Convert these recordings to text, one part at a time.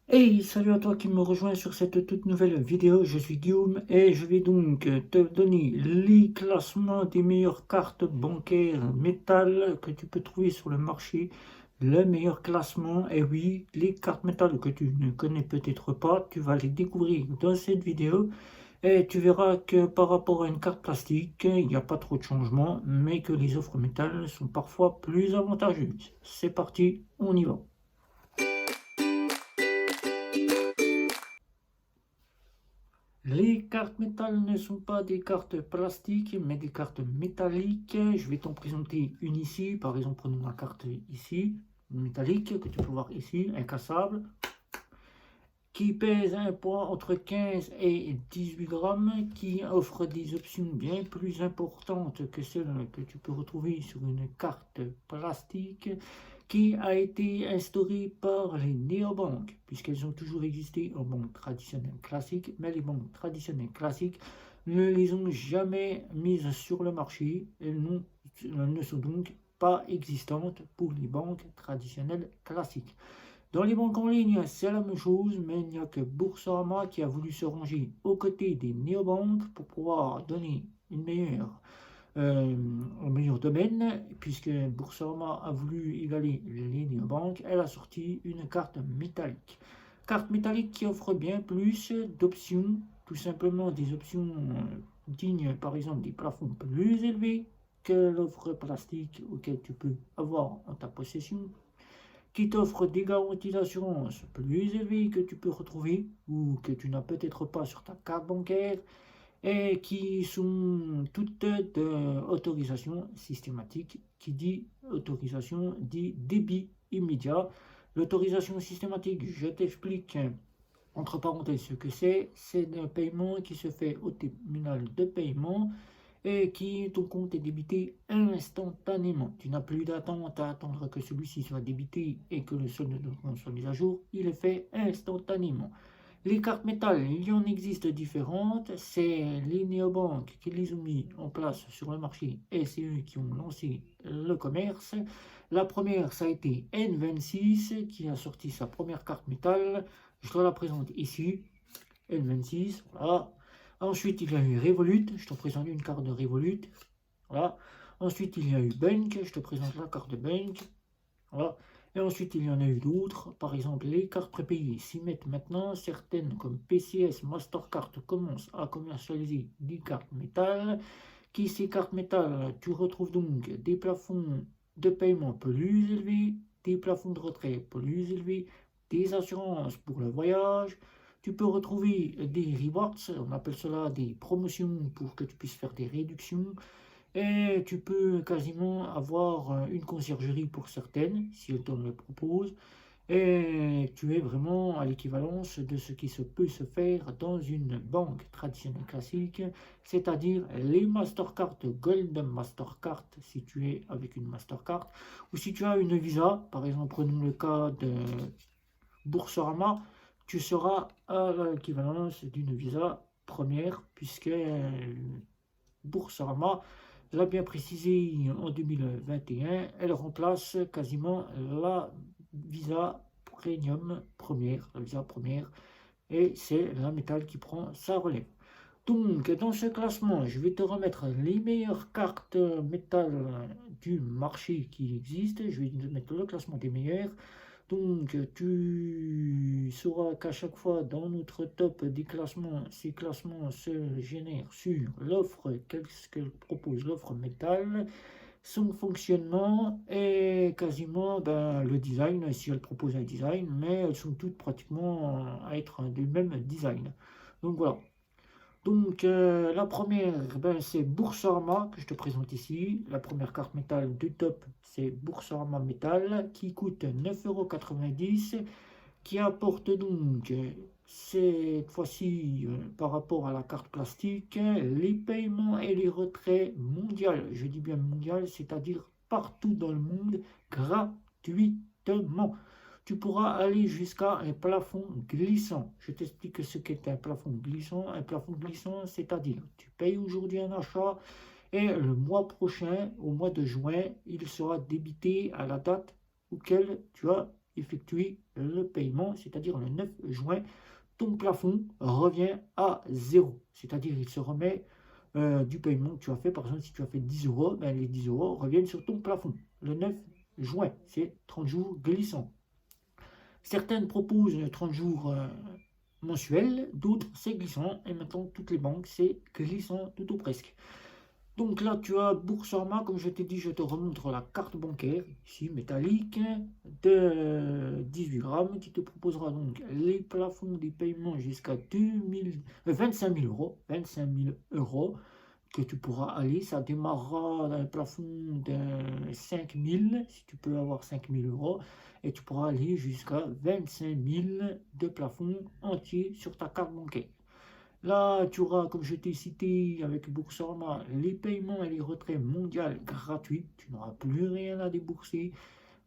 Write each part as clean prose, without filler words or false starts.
Hey, salut à toi qui me rejoins sur cette toute nouvelle vidéo. Je suis Guillaume et je vais donc te donner les classements des meilleures cartes bancaires métal que tu peux trouver sur le marché. Le meilleur classement, et oui, les cartes métal que tu ne connais peut-être pas, tu vas les découvrir dans cette vidéo et tu verras que par rapport à une carte plastique, il n'y a pas trop de changements, mais que les offres métal sont parfois plus avantageuses. C'est parti, on y va. Les cartes métal ne sont pas des cartes plastiques, mais des cartes métalliques. Je vais t'en présenter une ici. Par exemple, prenons la carte ici, métallique, que tu peux voir ici, incassable, qui pèse un poids entre 15 et 18 grammes, qui offre des options bien plus importantes que celles que tu peux retrouver sur une carte plastique, qui a été instaurée par les néobanques, puisqu'elles ont toujours existé en banque traditionnelle classique, mais les banques traditionnelles classiques ne les ont jamais mises sur le marché, elles ne sont donc pas existantes pour les banques traditionnelles classiques. Dans les banques en ligne, c'est la même chose, mais il n'y a que Boursorama qui a voulu se ranger aux côtés des néobanques pour pouvoir donner une meilleure, un meilleur domaine, puisque Boursorama a voulu égaler les néobanques. Elle a sorti une carte métallique. Carte métallique qui offre bien plus d'options, tout simplement des options dignes, par exemple, des plafonds plus élevés que l'offre plastique auquel tu peux avoir en ta possession, qui t'offre des garanties d'assurance plus élevées que tu peux retrouver ou que tu n'as peut-être pas sur ta carte bancaire et qui sont toutes d'autorisation systématique. Qui dit autorisation dit débit immédiat. L'autorisation systématique, je t'explique entre parenthèses ce que c'est un paiement qui se fait au terminal de paiement et qui ton compte est débité instantanément. Tu n'as plus d'attente à attendre que celui-ci soit débité et que le solde de compte soit mis à jour. Il est fait instantanément. Les cartes métal, il y en existe différentes. C'est les néobanques qui les ont mis en place sur le marché et c'est eux qui ont lancé le commerce. La première, ça a été N26 qui a sorti sa première carte métal. Je te la présente ici. N26, voilà. Ensuite, il y a eu Revolut. Je te présente une carte de Revolut. Voilà. Ensuite, il y a eu Bank. Je te présente la carte de Bank. Voilà. Et ensuite, il y en a eu d'autres. Par exemple, les cartes prépayées s'y mettent maintenant. Certaines, comme PCS, Mastercard, commencent à commercialiser des cartes métal. Qui, ces cartes métal, tu retrouves donc des plafonds de paiement plus élevés, des plafonds de retrait plus élevés, des assurances pour le voyage. Tu peux retrouver des rewards, on appelle cela des promotions pour que tu puisses faire des réductions. Et tu peux quasiment avoir une conciergerie pour certaines, si elles te le proposent. Et tu es vraiment à l'équivalence de ce qui se peut se faire dans une banque traditionnelle classique, c'est-à-dire les Mastercard, Golden Mastercard, si tu es avec une Mastercard, ou si tu as une Visa, par exemple, prenons le cas de Boursorama, tu seras à l'équivalence d'une Visa première, puisque Boursorama l'a bien précisé en 2021, elle remplace quasiment la Visa Premium première, la Visa première, et c'est la métal qui prend sa relève. Donc, dans ce classement, je vais te remettre les meilleures cartes métal du marché qui existent. Je vais te mettre le classement des meilleures. Donc, tu sauras qu'à chaque fois dans notre top des classements, ces classements se génèrent sur l'offre, qu'est-ce que propose l'offre métal, son fonctionnement et quasiment le design, si elle propose un design, mais elles sont toutes pratiquement à être du même design. Donc voilà. Donc la première, c'est Boursorama que je te présente ici. La première carte métal du top, c'est Boursorama Métal qui coûte 9,90 €, qui apporte donc cette fois-ci par rapport à la carte plastique les paiements et les retraits mondiaux. Je dis bien mondial, c'est-à-dire partout dans le monde gratuitement. Tu pourras aller jusqu'à un plafond glissant. Je t'explique ce qu'est un plafond glissant. Un plafond glissant, c'est-à-dire tu payes aujourd'hui un achat et le mois prochain, au mois de juin, il sera débité à la date auquel tu as effectuer le paiement, c'est-à-dire le 9 juin, ton plafond revient à 0. C'est-à-dire il se remet du paiement que tu as fait. Par exemple, si tu as fait 10 euros, ben, les 10 euros reviennent sur ton plafond. Le 9 juin, c'est 30 jours glissants. Certaines proposent 30 jours mensuels, d'autres c'est glissant. Et maintenant, toutes les banques, c'est glissant tout ou presque. Donc là, tu as Boursorama, comme je t'ai dit, je te remontre la carte bancaire, ici métallique, de 18 grammes, qui te proposera donc les plafonds des paiements jusqu'à 25 000 euros. 25 000 euros que tu pourras aller. Ça démarrera d'un plafond de 5 000, si tu peux avoir 5 000 euros, et tu pourras aller jusqu'à 25 000 de plafond entier sur ta carte bancaire. Là, tu auras, comme je t'ai cité avec Boursorama, les paiements et les retraits mondiaux gratuits. Tu n'auras plus rien à débourser.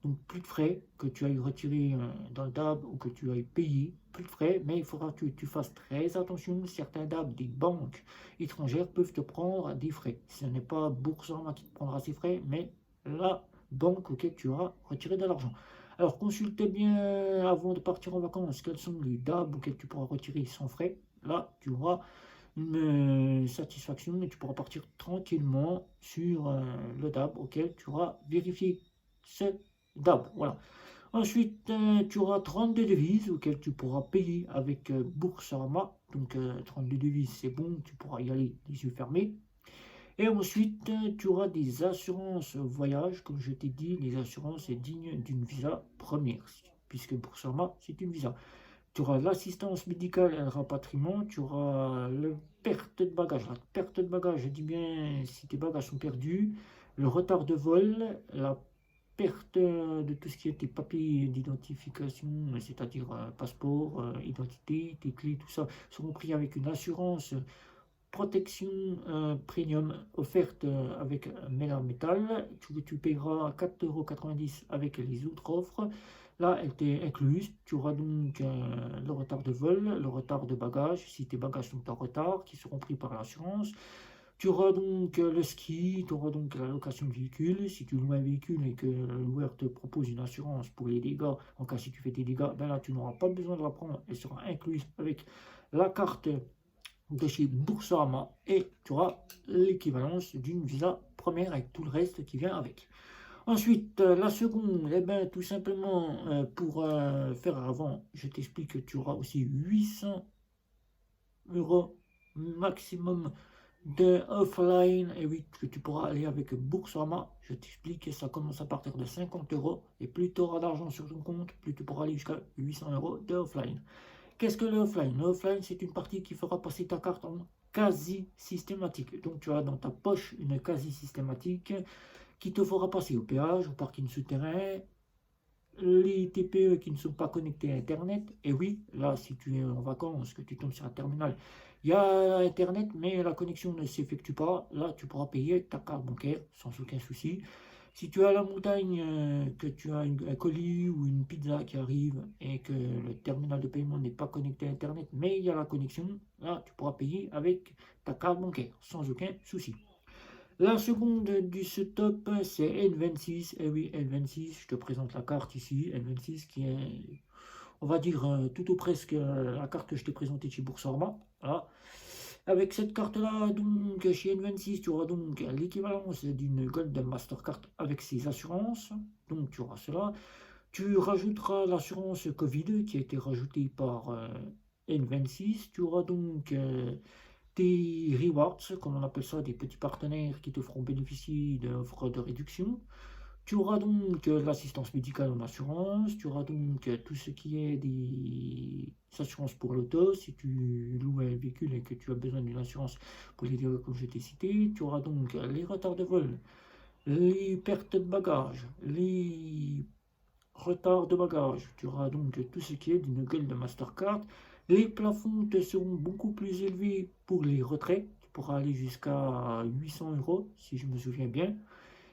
Donc, plus de frais que tu ailles retirer dans le DAB ou que tu ailles payer. Plus de frais, mais il faudra que tu fasses très attention. Certains DAB, des banques étrangères peuvent te prendre des frais. Ce n'est pas Boursorama qui te prendra ces frais, mais la banque auquel tu auras retiré de l'argent. Alors, consulte bien avant de partir en vacances quels sont les DAB auxquels tu pourras retirer sans frais. Là, tu auras une satisfaction et tu pourras partir tranquillement sur le DAB auquel tu auras vérifié ce DAB. Voilà. Ensuite, tu auras 32 devises auxquelles tu pourras payer avec Boursorama. Donc, 32 devises, c'est bon, tu pourras y aller les yeux fermés. Et ensuite, tu auras des assurances voyage, comme je t'ai dit, les assurances dignes d'une visa première, puisque Boursorama, c'est une visa. Tu auras l'assistance médicale et le rapatriement, tu auras la perte de bagages. La perte de bagages, je dis bien si tes bagages sont perdus, le retard de vol, la perte de tout ce qui est tes papiers d'identification, c'est-à-dire passeport, identité, tes clés, tout ça, seront pris avec une assurance protection premium offerte avec Mela Metal. Tu paieras 4,90 € avec les autres offres. Là, elle t'est incluse. Tu auras donc le retard de vol, le retard de bagages, si tes bagages sont en retard, qui seront pris par l'assurance. Tu auras donc le ski, tu auras donc la location de véhicule. Si tu loues un véhicule et que le loueur te propose une assurance pour les dégâts, en cas si tu fais des dégâts, ben là, tu n'auras pas besoin de la prendre. Elle sera incluse avec la carte de chez Boursorama et tu auras l'équivalence d'une visa première avec tout le reste qui vient avec. Ensuite, la seconde, eh ben, tout simplement, pour faire avant, je t'explique que tu auras aussi 800 € maximum de offline, et oui, que tu pourras aller avec Boursorama. Je t'explique que ça commence à partir de 50 €, et plus tu auras d'argent sur ton compte, plus tu pourras aller jusqu'à 800 € de offline. Qu'est-ce que le offline? Le offline, c'est une partie qui fera passer ta carte en quasi systématique. Donc, tu as dans ta poche une quasi systématique qui te fera passer au péage, au parking souterrain, les TPE qui ne sont pas connectés à Internet. Et oui, là, si tu es en vacances, que tu tombes sur un terminal, il y a Internet, mais la connexion ne s'effectue pas. Là, tu pourras payer ta carte bancaire sans aucun souci. Si tu es à la montagne, que tu as un colis ou une pizza qui arrive et que le terminal de paiement n'est pas connecté à Internet, mais il y a la connexion, là, tu pourras payer avec ta carte bancaire sans aucun souci. La seconde du setup, c'est N26. Et oui, N26, je te présente la carte ici. N26 qui est, on va dire, tout ou presque la carte que je t'ai présentée chez Boursorama. Voilà. Avec cette carte-là, donc, chez N26, tu auras donc l'équivalence d'une Golden Mastercard avec ses assurances. Donc, tu auras cela. Tu rajouteras l'assurance Covid qui a été rajoutée par N26. Tu auras donc des rewards, comme on appelle ça, des petits partenaires qui te feront bénéficier d'offres de réduction. Tu auras donc l'assistance médicale en assurance, tu auras donc tout ce qui est des assurances pour l'auto, si tu loues un véhicule et que tu as besoin d'une assurance pour les dégâts comme je t'ai cité, tu auras donc les retards de vol, les pertes de bagages, les retards de bagages, tu auras donc tout ce qui est d'une gueule de Mastercard. Les plafonds te seront beaucoup plus élevés pour les retraits, tu pourras aller jusqu'à 800 € si je me souviens bien.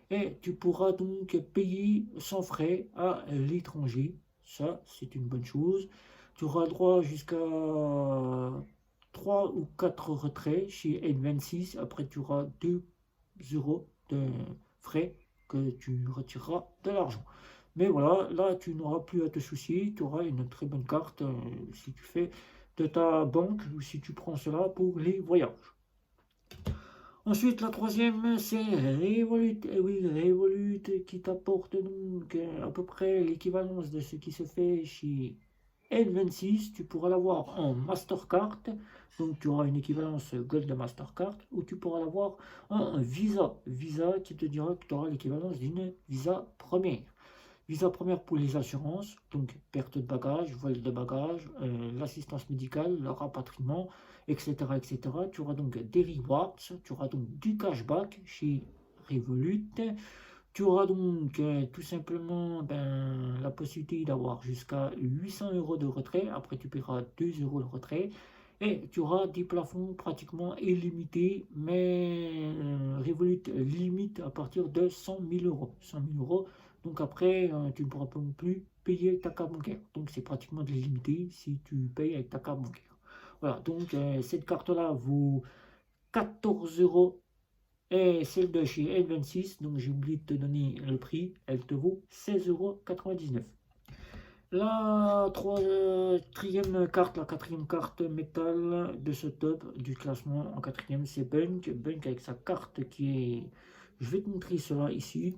Et tu pourras donc payer sans frais à l'étranger. Ça, c'est une bonne chose. Tu auras droit jusqu'à 3 ou 4 retraits chez N26. Après, tu auras 2 € de frais que tu retireras de l'argent. Mais voilà, là, tu n'auras plus à te soucier, tu auras une très bonne carte si tu fais de ta banque ou si tu prends cela pour les voyages. Ensuite, la troisième, c'est Revolut. Et oui, Revolut qui t'apporte donc à peu près l'équivalence de ce qui se fait chez N26. Tu pourras l'avoir en Mastercard, donc tu auras une équivalence Gold de Mastercard, ou tu pourras l'avoir en Visa. Visa qui te dira que tu auras l'équivalence d'une Visa première. Visa première pour les assurances, donc perte de bagages, vol de bagages, l'assistance médicale, le rapatriement, etc., etc. Tu auras donc des rewards, tu auras donc du cashback chez Revolut. Tu auras donc tout simplement la possibilité d'avoir jusqu'à 800 euros de retrait. Après, tu paieras 2 euros le retrait. Et tu auras des plafonds pratiquement illimités, mais Revolut limite à partir de 100 000 euros. 100 000 euros. Donc après, tu ne pourras pas non plus payer ta carte bancaire. Donc c'est pratiquement illimité si tu payes avec ta carte bancaire. Voilà, donc cette carte-là vaut 14 euros et celle de chez N26, donc j'ai oublié de te donner le prix, elle te vaut 16,99 €. La quatrième carte métal de ce top du classement en quatrième, c'est Bunk. Bunk avec sa carte qui est... Je vais te montrer cela ici.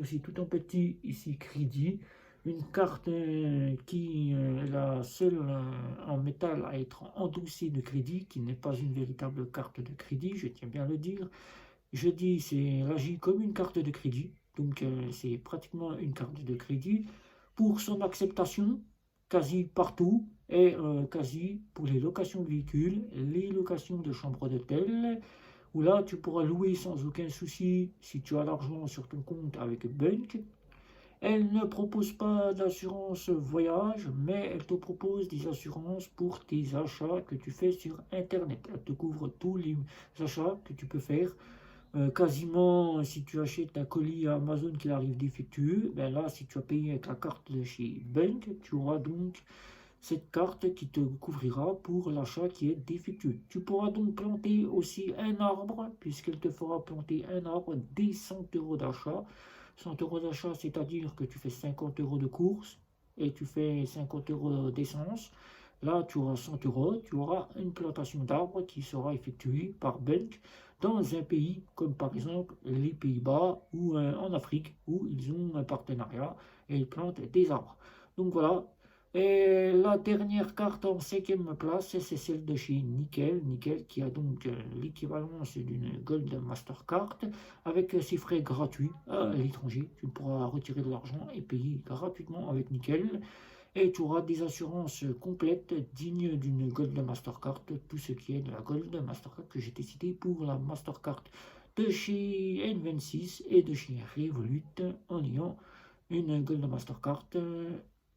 Aussi tout en petit, ici, crédit. Une carte qui est la seule en métal à être endossée de crédit, qui n'est pas une véritable carte de crédit, je tiens bien à le dire. Je dis, elle agit comme une carte de crédit, donc c'est pratiquement une carte de crédit pour son acceptation quasi partout et quasi pour les locations de véhicules, les locations de chambres d'hôtel, où là tu pourras louer sans aucun souci si tu as l'argent sur ton compte avec Bunk. Elle ne propose pas d'assurance voyage, mais elle te propose des assurances pour tes achats que tu fais sur Internet. Elle te couvre tous les achats que tu peux faire. Quasiment, si tu achètes un colis à Amazon qui arrive défectueux, ben là, si tu as payé avec la carte de chez Bunk, tu auras donc cette carte qui te couvrira pour l'achat qui est défectueux. Tu pourras donc planter aussi un arbre, puisqu'elle te fera planter un arbre dès 100 euros d'achat. 100 euros d'achat, c'est-à-dire que tu fais 50 euros de course et tu fais 50 euros d'essence. Là, tu auras 100 euros, tu auras une plantation d'arbres qui sera effectuée par Bunk dans un pays comme par exemple les Pays-Bas ou en Afrique où ils ont un partenariat et ils plantent des arbres. Donc voilà. Et la dernière carte en cinquième place, c'est celle de chez Nickel. Nickel qui a donc l'équivalence d'une Gold Mastercard avec ses frais gratuits à l'étranger. Tu pourras retirer de l'argent et payer gratuitement avec Nickel. Et tu auras des assurances complètes dignes d'une Gold Mastercard, tout ce qui est de la Gold Mastercard que j'ai cité pour la Mastercard de chez N26 et de chez Revolut en ayant une Gold Mastercard.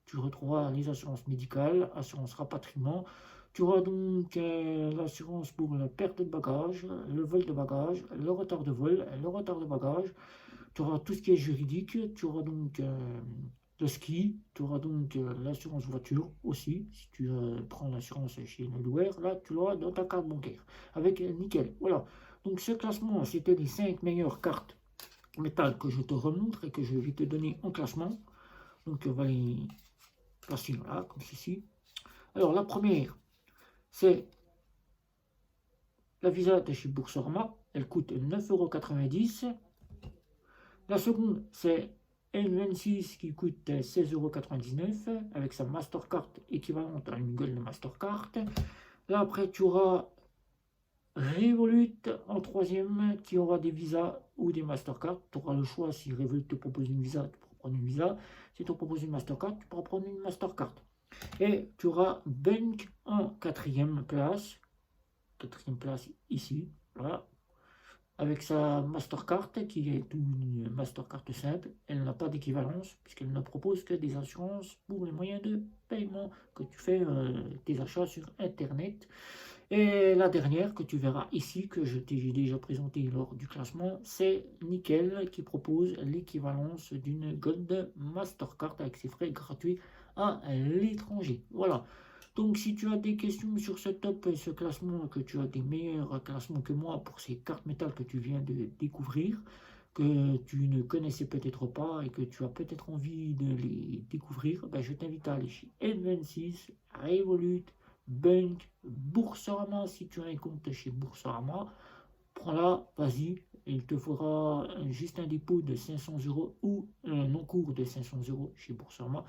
Tu retrouveras les assurances médicales, assurance rapatriement. Tu auras donc l'assurance pour la perte de bagages, le vol de bagages, le retard de vol, le retard de bagages. Tu auras tout ce qui est juridique. Tu auras donc le ski. Tu auras donc l'assurance voiture aussi. Si tu prends l'assurance chez le loueur, là tu l'auras dans ta carte bancaire avec Nickel. Voilà. Donc ce classement, c'était les 5 meilleures cartes métal que je te remontre et que je vais te donner en classement. Donc on va les placer là, comme ceci. Alors la première, c'est la Visa de chez Boursorama. Elle coûte 9,90 €. La seconde, c'est N26 qui coûte 16,99 € avec sa Mastercard équivalente à une Gold Mastercard. Là après, tu auras Revolut en troisième qui aura des visas ou des Mastercard. Tu auras le choix si Revolut te propose une visa, tu pourras prendre une visa. Si tu proposes une Mastercard, tu pourras prendre une Mastercard. Et tu auras Bunk en quatrième place. Quatrième place ici. Voilà. Avec sa Mastercard qui est une Mastercard simple, elle n'a pas d'équivalence puisqu'elle ne propose que des assurances pour les moyens de paiement que tu fais tes achats sur Internet. Et la dernière que tu verras ici, que je t'ai déjà présenté lors du classement, c'est Nickel qui propose l'équivalence d'une Gold Mastercard avec ses frais gratuits à l'étranger. Voilà. Donc si tu as des questions sur ce top et ce classement, que tu as des meilleurs classements que moi pour ces cartes métal que tu viens de découvrir, que tu ne connaissais peut-être pas et que tu as peut-être envie de les découvrir, ben, je t'invite à aller chez N26, Revolut, Bunk, Boursorama. Si tu as un compte chez Boursorama, prends-la, vas-y, il te fera juste un dépôt de 500 euros ou un encours de 500 euros chez Boursorama.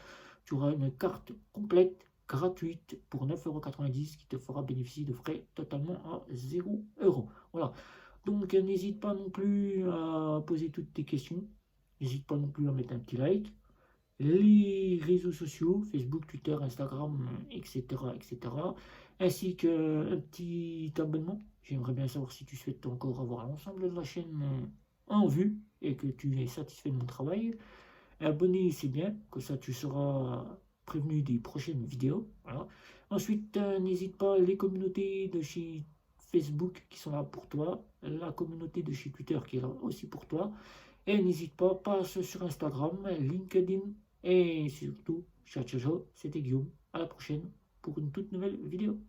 Tu auras une carte complète gratuite pour 9,90 € qui te fera bénéficier de frais totalement à 0 euros. Voilà. Donc n'hésite pas non plus à poser toutes tes questions. N'hésite pas non plus à mettre un petit like. Les réseaux sociaux, Facebook, Twitter, Instagram, etc., etc. Ainsi qu'un petit abonnement. J'aimerais bien savoir si tu souhaites encore avoir l'ensemble de la chaîne en vue et que tu es satisfait de mon travail. Abonner, c'est bien, comme ça tu seras prévenu des prochaines vidéos. Voilà. Ensuite, n'hésite pas, les communautés de chez Facebook qui sont là pour toi, la communauté de chez Twitter qui est là aussi pour toi. Et n'hésite pas, passe sur Instagram, LinkedIn et surtout, ciao ciao, ciao, c'était Guillaume. À la prochaine pour une toute nouvelle vidéo.